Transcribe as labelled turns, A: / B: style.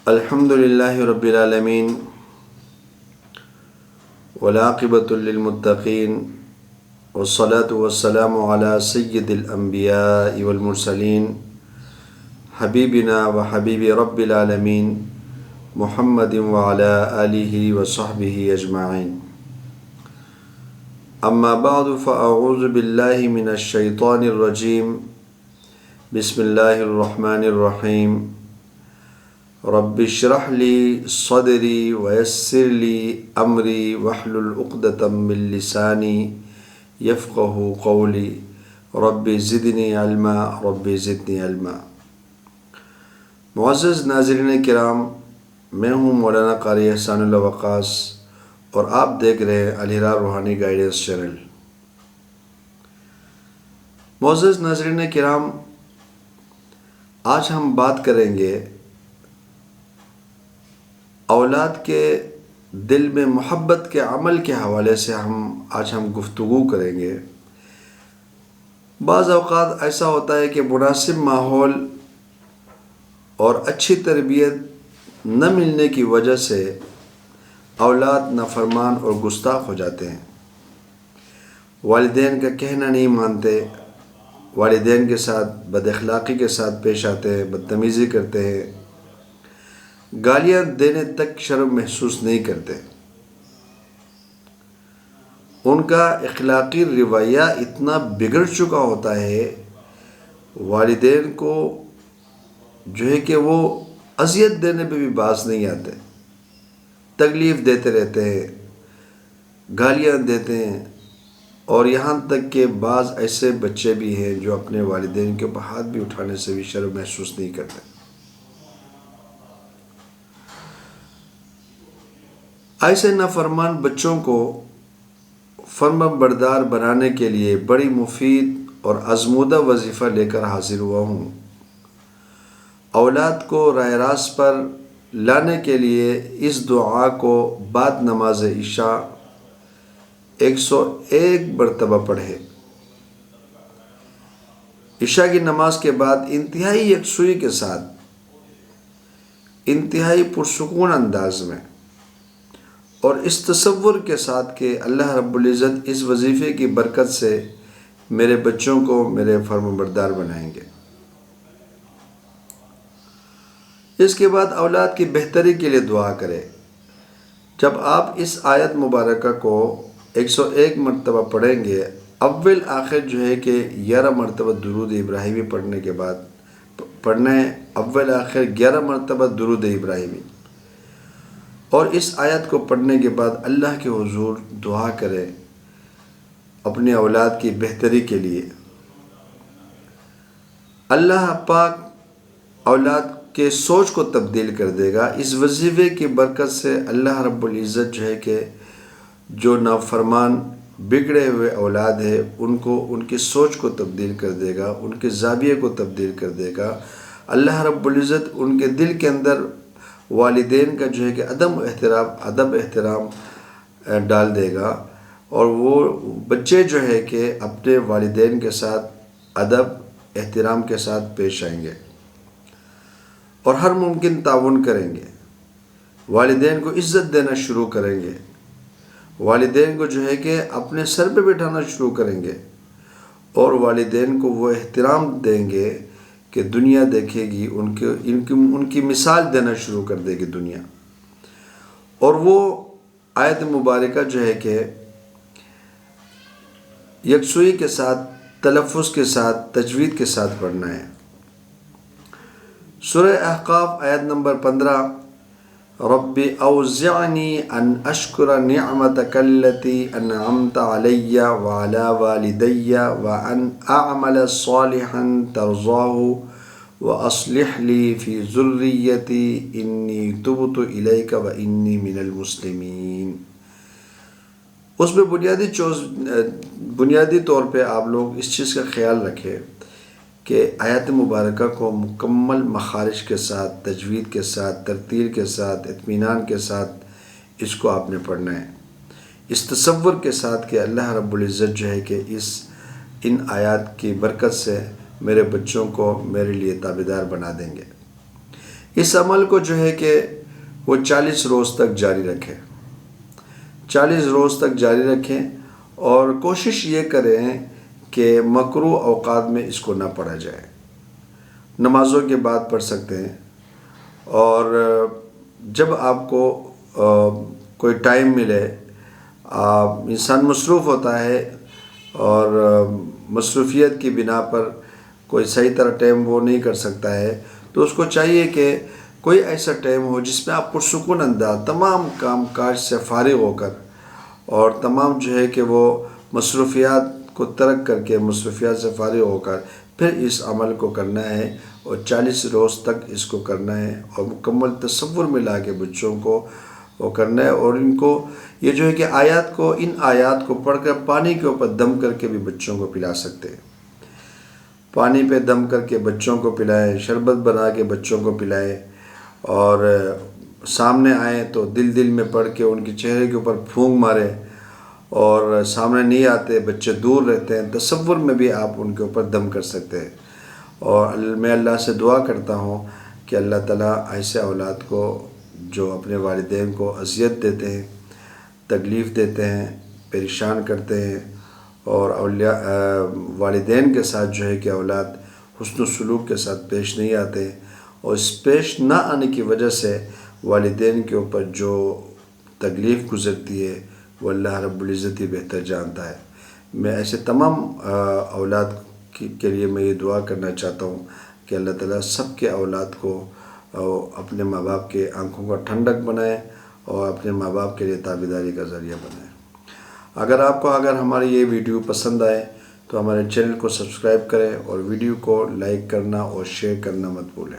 A: الحمد للہ رب العالمین والعاقبۃ للمتقین والصلاة والسلام علی سید الانبیاء والمرسلین حبیبنا وحبیب رب العالمین محمد وعلی آلہ وصحبہ اجمعین اما بعد فاعوذ باللہ من الشیطان الرجیم بسم اللہ الرحمن الرحیم رب اشرح لی صدری ویسر لی امری واحلل عقدۃ من لسانی یفقہوا قولی رب زدنی علما رب زدنی علما۔ معزز ناظرین کرام، میں ہوں مولانا قاری احسان اللہ وقاص اور آپ دیکھ رہے ہیں الہلال روحانی گائیڈنس چینل۔ معزز ناظرین کرام، آج ہم بات کریں گے اولاد کے دل میں محبت کے عمل کے حوالے سے آج ہم گفتگو کریں گے۔ بعض اوقات ایسا ہوتا ہے کہ مناسب ماحول اور اچھی تربیت نہ ملنے کی وجہ سے اولاد نافرمان اور گستاخ ہو جاتے ہیں، والدین کا کہنا نہیں مانتے، والدین کے ساتھ بد اخلاقی کے ساتھ پیش آتے ہیں، بدتمیزی کرتے ہیں، گالیاں دینے تک شرم محسوس نہیں کرتے۔ ان کا اخلاقی رویہ اتنا بگڑ چکا ہوتا ہے، والدین کو جو ہے کہ وہ اذیت دینے پہ بھی باز نہیں آتے، تکلیف دیتے رہتے ہیں، گالیاں دیتے ہیں، اور یہاں تک کہ بعض ایسے بچے بھی ہیں جو اپنے والدین کے اوپر ہاتھ بھی اٹھانے سے بھی شرم محسوس نہیں کرتے۔ ایسے نافرمان بچوں کو فرما بردار بنانے کے لیے بڑی مفید اور آزمودہ وظیفہ لے کر حاضر ہوا ہوں۔ اولاد کو راہ راست پر لانے کے لیے اس دعا کو بعد نماز عشاء 101 مرتبہ پڑھے۔ عشاء کی نماز کے بعد انتہائی یکسوئی کے ساتھ، انتہائی پرسکون انداز میں اور اس تصور کے ساتھ کہ اللہ رب العزت اس وظیفے کی برکت سے میرے بچوں کو میرے فرمانبردار بنائیں گے۔ اس کے بعد اولاد کی بہتری کے لیے دعا کرے۔ جب آپ اس آیت مبارکہ کو 101 مرتبہ پڑھیں گے، اول آخر جو ہے کہ 11 مرتبہ درود ابراہیمی پڑھنے کے بعد اول آخر 11 مرتبہ درود ابراہیمی، اور اس آیت کو پڑھنے کے بعد اللہ کے حضور دعا کرے اپنی اولاد کی بہتری کے لیے۔ اللہ پاک اولاد کے سوچ کو تبدیل کر دے گا۔ اس وظیفے کی برکت سے اللہ رب العزت جو ہے کہ جو نافرمان بگڑے ہوئے اولاد ہے ان کی سوچ کو تبدیل کر دے گا، ان کے زاویے کو تبدیل کر دے گا۔ اللہ رب العزت ان کے دل کے اندر والدین کا جو ہے کہ ادب احترام ڈال دے گا، اور وہ بچے جو ہے کہ اپنے والدین کے ساتھ ادب احترام کے ساتھ پیش آئیں گے اور ہر ممکن تعاون کریں گے، والدین کو عزت دینا شروع کریں گے، والدین کو جو ہے کہ اپنے سر پہ بٹھانا شروع کریں گے، اور والدین کو وہ احترام دیں گے کہ دنیا دیکھے گی، ان کی مثال دینا شروع کر دے گی دنیا۔ اور وہ آیت مبارکہ جو ہے کہ یکسوئی کے ساتھ، تلفظ کے ساتھ، تجوید کے ساتھ پڑھنا ہے۔ سورہ احقاف آیت نمبر 15، رب اوزعنی ان اشکر نعمتک التی انعمت علی وعلی والدی وان اعمل صالحا ترضاہ واصلح لی فی ذریتی انی تبت الیک وانی من المسلمین۔ اس میں بنیادی طور پہ آپ لوگ اس چیز کا خیال رکھیں کہ آیت مبارکہ کو مکمل مخارج کے ساتھ، تجوید کے ساتھ، ترتیل کے ساتھ، اطمینان کے ساتھ اس کو آپ نے پڑھنا ہے، اس تصور کے ساتھ کہ اللہ رب العزت جو ہے کہ ان آیات کی برکت سے میرے بچوں کو میرے لیے تابعدار بنا دیں گے۔ اس عمل کو جو ہے کہ وہ 40 روز تک جاری رکھیں، 40 روز تک جاری رکھیں، اور کوشش یہ کریں کہ مکروہ اوقات میں اس کو نہ پڑھا جائے، نمازوں کے بعد پڑھ سکتے ہیں، اور جب آپ کو کوئی ٹائم ملے، انسان مصروف ہوتا ہے اور مصروفیت کی بنا پر کوئی صحیح طرح ٹائم وہ نہیں کر سکتا ہے، تو اس کو چاہیے کہ کوئی ایسا ٹائم ہو جس میں آپ پرسکون انداز تمام کام کاج سے فارغ ہو کر، اور تمام جو ہے کہ وہ مصروفیات کو ترک کر کے، مصروفیات سے فارغ ہو کر پھر اس عمل کو کرنا ہے، اور 40 روز تک اس کو کرنا ہے، اور مکمل تصور میں لا کے بچوں کو وہ کرنا ہے۔ اور ان کو یہ جو ہے کہ ان آیات کو پڑھ کر پانی کے اوپر دم کر کے بھی بچوں کو پلا سکتے ہیں، پانی پہ دم کر کے بچوں کو پلائے، شربت بنا کے بچوں کو پلائے، اور سامنے آئیں تو دل میں پڑھ کے ان کے چہرے کے اوپر پھونک مارے، اور سامنے نہیں آتے بچے دور رہتے ہیں، تصور میں بھی آپ ان کے اوپر دم کر سکتے ہیں۔ اور میں اللہ سے دعا کرتا ہوں کہ اللہ تعالیٰ ایسے اولاد کو جو اپنے والدین کو اذیت دیتے ہیں، تکلیف دیتے ہیں، پریشان کرتے ہیں، اور والدین کے ساتھ جو ہے کہ اولاد حسن و سلوک کے ساتھ پیش نہیں آتے، اور اس پیش نہ آنے کی وجہ سے والدین کے اوپر جو تکلیف گزرتی ہے وہ اللہ رب العزت ہی بہتر جانتا ہے۔ میں ایسے تمام اولاد کے لیے میں یہ دعا کرنا چاہتا ہوں کہ اللہ تعالیٰ سب کے اولاد کو اپنے ماں باپ کے آنکھوں کا ٹھنڈک بنائے، اور اپنے ماں باپ کے لیے تابعداری کا ذریعہ بنائے۔ اگر ہماری یہ ویڈیو پسند آئے تو ہمارے چینل کو سبسکرائب کریں، اور ویڈیو کو لائک کرنا اور شیئر کرنا مت بھولیں۔